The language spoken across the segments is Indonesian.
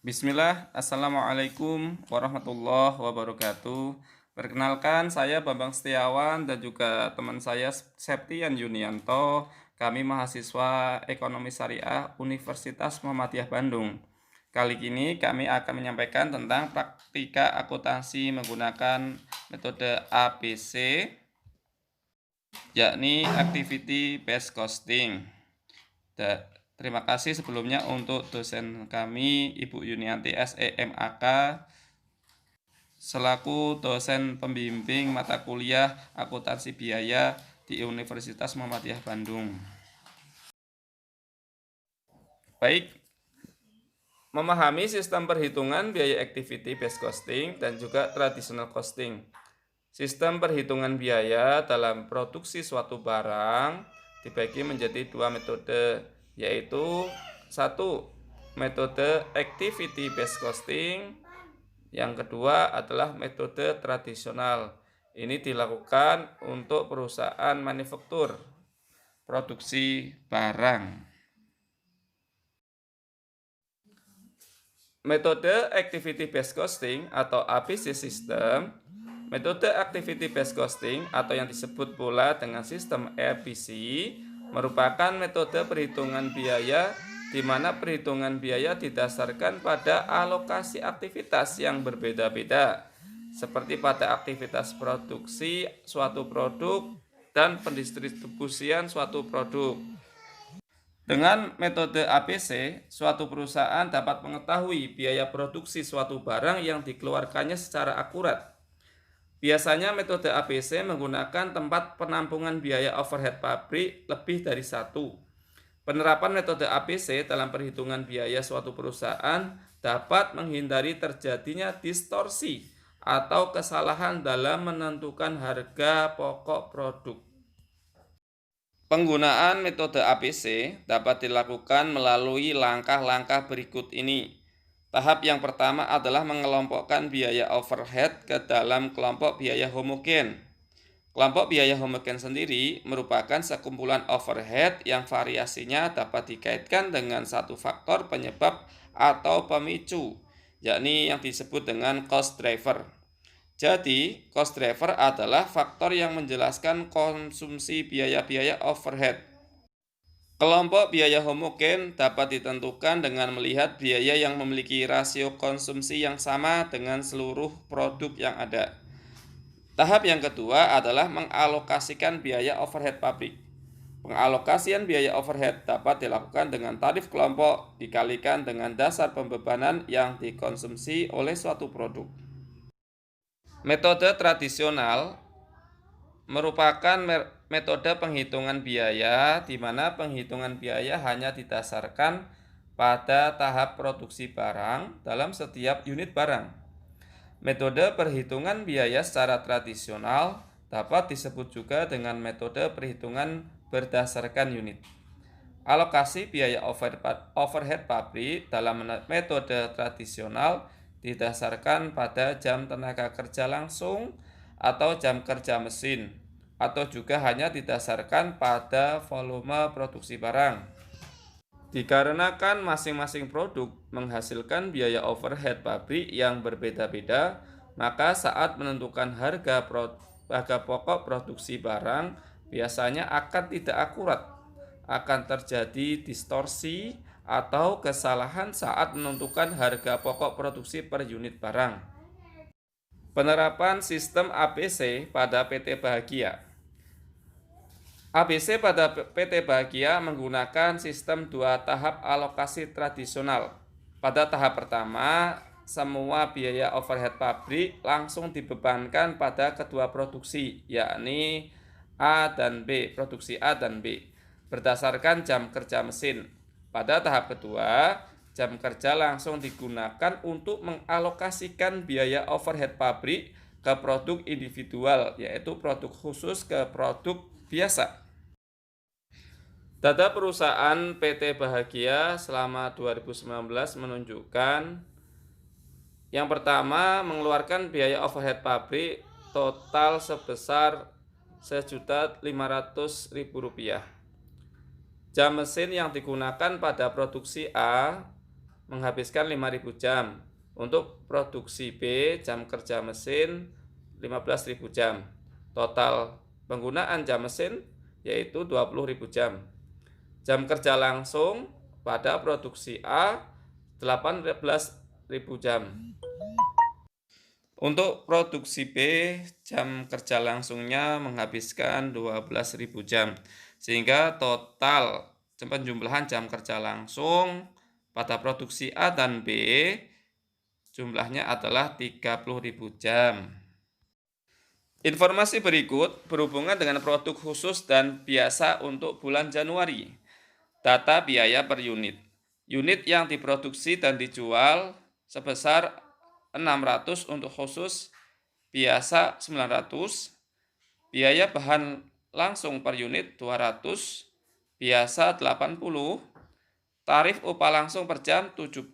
Bismillah, Assalamualaikum warahmatullahi wabarakatuh. Perkenalkan, saya Bambang Setiawan dan juga teman saya Septian Yunianto. Kami mahasiswa Ekonomi Syariah Universitas Muhammadiyah Bandung. Kali ini kami akan menyampaikan tentang praktika akuntansi menggunakan metode ABC, yakni Activity Based Costing. Terima kasih sebelumnya untuk dosen kami, Ibu Yunianti SEMAK, selaku dosen pembimbing mata kuliah akuntansi biaya di Universitas Muhammadiyah Bandung. Baik, memahami sistem perhitungan biaya activity based costing dan juga traditional costing. Sistem perhitungan biaya dalam produksi suatu barang dibagi menjadi dua metode, yaitu satu, metode activity based costing. Yang kedua adalah metode tradisional. Ini dilakukan untuk perusahaan manufaktur, produksi barang. Metode Activity Based Costing atau ABC System. Metode Activity Based Costing atau yang disebut pula dengan sistem ABC merupakan metode perhitungan biaya di mana perhitungan biaya didasarkan pada alokasi aktivitas yang berbeda-beda, seperti pada aktivitas produksi suatu produk dan pendistribusian suatu produk. Dengan metode ABC, suatu perusahaan dapat mengetahui biaya produksi suatu barang yang dikeluarkannya secara akurat. Biasanya metode ABC menggunakan tempat penampungan biaya overhead pabrik lebih dari satu. Penerapan metode ABC dalam perhitungan biaya suatu perusahaan dapat menghindari terjadinya distorsi atau kesalahan dalam menentukan harga pokok produk. Penggunaan metode ABC dapat dilakukan melalui langkah-langkah berikut ini. Tahap yang pertama adalah mengelompokkan biaya overhead ke dalam kelompok biaya homogen. Kelompok biaya homogen sendiri merupakan sekumpulan overhead yang variasinya dapat dikaitkan dengan satu faktor penyebab atau pemicu, yakni yang disebut dengan cost driver. Jadi, cost driver adalah faktor yang menjelaskan konsumsi biaya-biaya overhead. Kelompok biaya homogen dapat ditentukan dengan melihat biaya yang memiliki rasio konsumsi yang sama dengan seluruh produk yang ada. Tahap yang kedua adalah mengalokasikan biaya overhead pabrik. Pengalokasian biaya overhead dapat dilakukan dengan tarif kelompok dikalikan dengan dasar pembebanan yang dikonsumsi oleh suatu produk. Metode tradisional merupakan metode penghitungan biaya di mana penghitungan biaya hanya didasarkan pada tahap produksi barang dalam setiap unit barang. Metode perhitungan biaya secara tradisional dapat disebut juga dengan metode perhitungan berdasarkan unit. Alokasi biaya overhead pabrik dalam metode tradisional didasarkan pada jam tenaga kerja langsung atau jam kerja mesin, atau juga hanya didasarkan pada volume produksi barang. Dikarenakan masing-masing produk menghasilkan biaya overhead pabrik yang berbeda-beda, maka saat menentukan harga pokok produksi barang biasanya akan tidak akurat, akan terjadi distorsi atau kesalahan saat menentukan harga pokok produksi per unit barang. Penerapan sistem ABC pada PT Bahagia. ABC pada PT Bahagia menggunakan sistem dua tahap alokasi tradisional. Pada tahap pertama, semua biaya overhead pabrik langsung dibebankan pada kedua produksi, yakni A dan B, produksi A dan B, berdasarkan jam kerja mesin. Pada tahap kedua, jam kerja langsung digunakan untuk mengalokasikan biaya overhead pabrik ke produk individual, yaitu produk khusus ke produk biasa. Data perusahaan PT Bahagia selama 2019 menunjukkan yang pertama mengeluarkan biaya overhead pabrik total sebesar Rp1.500.000. Jam mesin yang digunakan pada produksi A menghabiskan 5.000 jam. Untuk produksi B, jam kerja mesin 15.000 jam. Total penggunaan jam mesin yaitu 20.000 jam. Jam kerja langsung pada produksi A 18.000 jam. Untuk produksi B, jam kerja langsungnya menghabiskan 12.000 jam. Sehingga total penjumlahan jam kerja langsung pada produksi A dan B jumlahnya adalah 30.000 jam. Informasi berikut berhubungan dengan produk khusus dan biasa untuk bulan Januari. Data biaya per unit. Unit yang diproduksi dan dijual sebesar 600 untuk khusus, biasa 900, biaya bahan langsung per unit 200, biasa 80, tarif upah langsung per jam 70,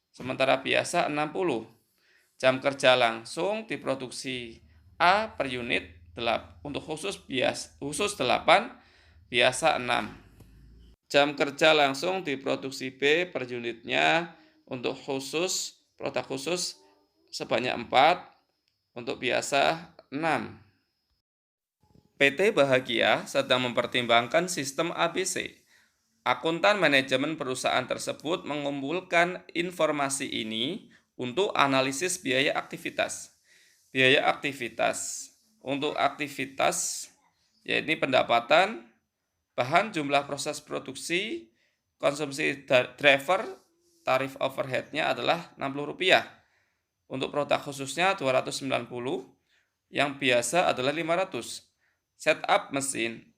sementara biasa 60. Jam kerja langsung diproduksi A per unit untuk khusus 8, biasa 6. Jam kerja langsung diproduksi B per unitnya untuk produk khusus sebanyak 4, untuk biasa 6. PT Bahagia sedang mempertimbangkan sistem ABC. Akuntan manajemen perusahaan tersebut mengumpulkan informasi ini untuk analisis biaya aktivitas. Biaya aktivitas untuk aktivitas yaitu pendapatan, bahan, jumlah proses produksi, konsumsi driver, tarif overhead-nya adalah Rp60. Untuk produk khususnya 290, yang biasa adalah 500. Setup mesin,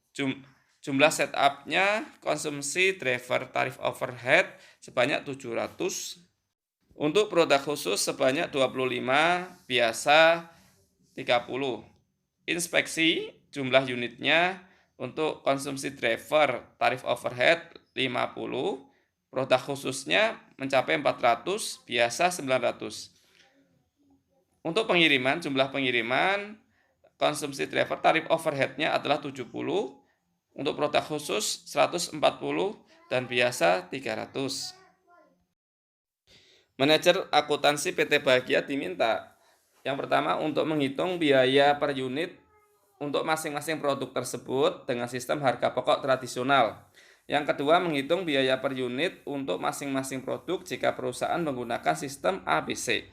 jumlah setup-nya, konsumsi driver, tarif overhead sebanyak 700. Untuk produk khusus sebanyak 25, biasa 30. Inspeksi, jumlah unitnya, untuk konsumsi driver, tarif overhead 50, produk khususnya mencapai 400, biasa 900. Untuk pengiriman, jumlah pengiriman, konsumsi driver, tarif overhead-nya adalah 70, untuk produk khusus 140 dan biasa 300. Manajer akuntansi PT Bahagia diminta yang pertama untuk menghitung biaya per unit untuk masing-masing produk tersebut dengan sistem harga pokok tradisional. Yang kedua, menghitung biaya per unit untuk masing-masing produk jika perusahaan menggunakan sistem ABC.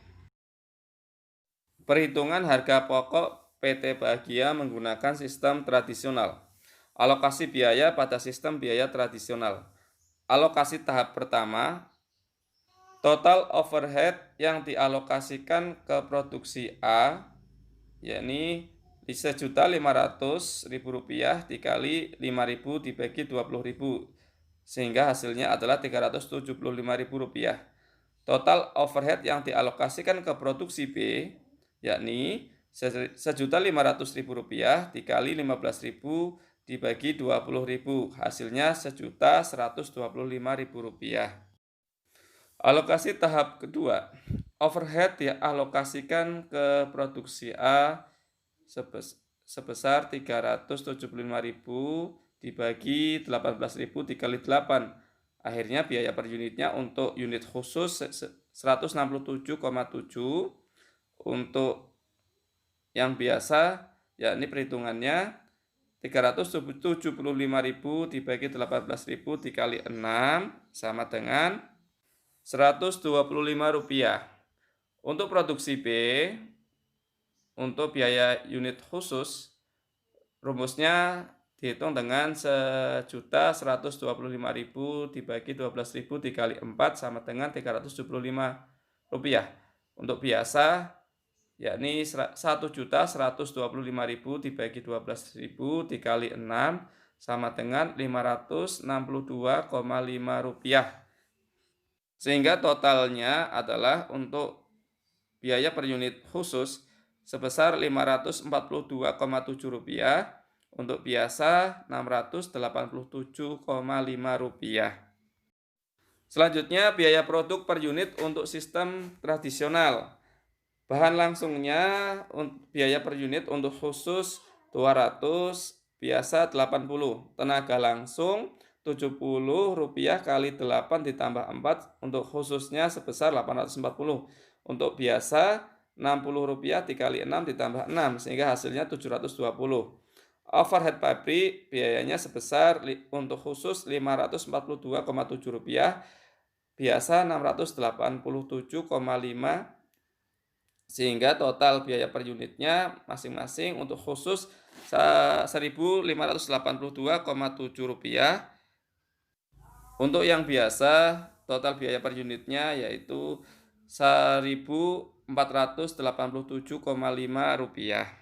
Perhitungan harga pokok PT Bahagia menggunakan sistem tradisional. Alokasi biaya pada sistem biaya tradisional. Alokasi tahap pertama, total overhead yang dialokasikan ke produksi A, yakni Rp1.500.000 dikali 5.000 dibagi 20.000, sehingga hasilnya adalah Rp375.000. Total overhead yang dialokasikan ke produksi B, yakni Rp1.500.000 dikali 15.000 dibagi 20.000, hasilnya Rp1.125.000. Alokasi tahap kedua, overhead dialokasikan ke produksi A sebesar 375.000 dibagi 18.000 dikali 8. Akhirnya biaya per unitnya untuk unit khusus 167,7, untuk yang biasa yakni perhitungannya 375.000 dibagi 18.000 dikali 6 sama dengan Rp125. Untuk produksi B, untuk biaya unit khusus, rumusnya dihitung dengan 1.125.000 dibagi 12.000 dikali 4 sama dengan Rp375. Untuk biasa, yakni 1.125.000 dibagi 12.000 dikali 6 sama dengan Rp562,5. Sehingga totalnya adalah untuk biaya per unit khusus sebesar Rp542,7, untuk biasa Rp687,5. Selanjutnya biaya produk per unit untuk sistem tradisional. Bahan langsungnya biaya per unit untuk khusus 200, biasa 80. Tenaga langsung Rp70 kali 8 ditambah 4 untuk khususnya sebesar 840. Untuk biasa Rp60 dikali 6 ditambah 6 sehingga hasilnya 720. Overhead pabrik biayanya sebesar untuk khusus Rp542,7, biasa Rp687,5, sehingga total biaya per unitnya masing-masing untuk khusus Rp1.582,7. Untuk yang biasa total biaya per unitnya yaitu Rp1.487,5.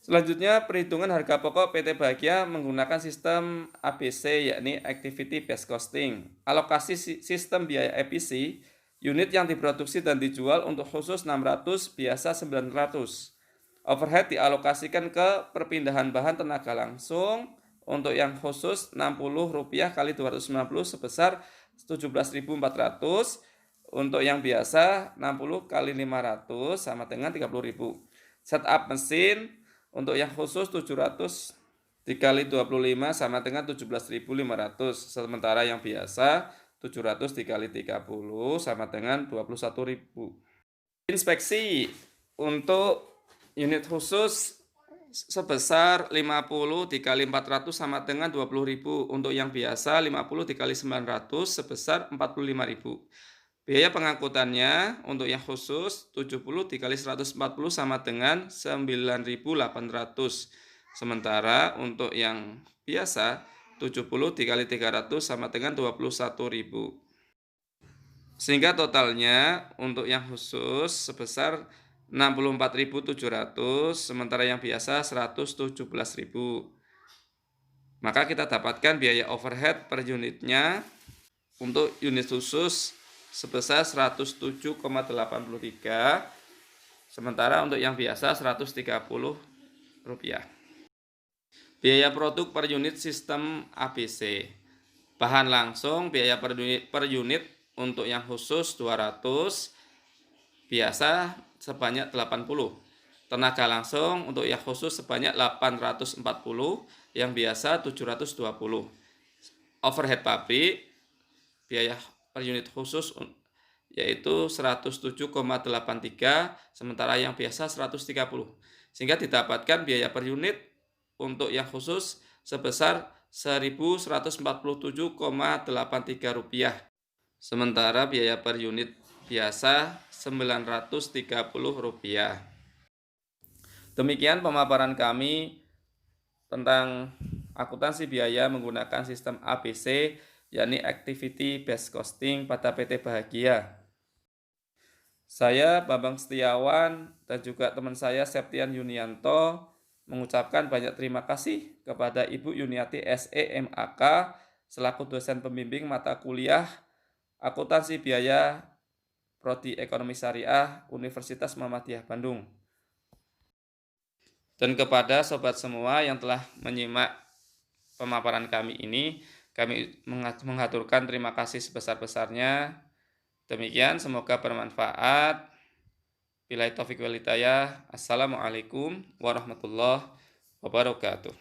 Selanjutnya perhitungan harga pokok PT Bahagia menggunakan sistem ABC, yakni Activity Based Costing. Alokasi sistem biaya EPC, unit yang diproduksi dan dijual untuk khusus 600, biasa 900. Overhead dialokasikan ke perpindahan bahan tenaga langsung untuk yang khusus Rp60 kali 290 sebesar 17.400. Untuk yang biasa 60 kali 500 sama dengan 30.000. Setup mesin untuk yang khusus 700 dikali 25 sama dengan 17.500. Sementara yang biasa 700 dikali 30 sama dengan 21.000. Inspeksi untuk unit khusus sebesar 50 dikali 400 sama dengan 20.000. Untuk yang biasa 50 dikali 900 sebesar 45.000. Biaya pengangkutannya untuk yang khusus 70 dikali 140 sama dengan 9.800. Sementara untuk yang biasa 70 dikali 300 sama dengan 21.000. Sehingga totalnya untuk yang khusus sebesar 64.700, sementara yang biasa 117.000. Maka kita dapatkan biaya overhead per unitnya untuk unit khusus sebesar Rp107,83, sementara untuk yang biasa Rp130. Biaya produk per unit sistem ABC. Bahan langsung biaya per unit untuk yang khusus 200, biasa sebanyak 80. Tenaga langsung untuk yang khusus sebanyak 840, yang biasa 720. Overhead pabrik biaya per unit khusus yaitu 107,83, sementara yang biasa 130. Sehingga didapatkan biaya per unit untuk yang khusus sebesar Rp1.147,83. Sementara biaya per unit biasa Rp930. Demikian pemaparan kami tentang akuntansi biaya menggunakan sistem ABC, yakni Activity Based Costing pada PT Bahagia. Saya Bambang Setiawan dan juga teman saya Septian Yunianto mengucapkan banyak terima kasih kepada Ibu Yuniati SEMAK selaku dosen pembimbing mata kuliah Akuntansi Biaya Prodi Ekonomi Syariah Universitas Muhammadiyah Bandung. Dan kepada sobat semua yang telah menyimak pemaparan kami ini, kami mengaturkan terima kasih sebesar-besarnya. Demikian, semoga bermanfaat. Billahi taufiq wal hidayah. Assalamualaikum warahmatullahi wabarakatuh.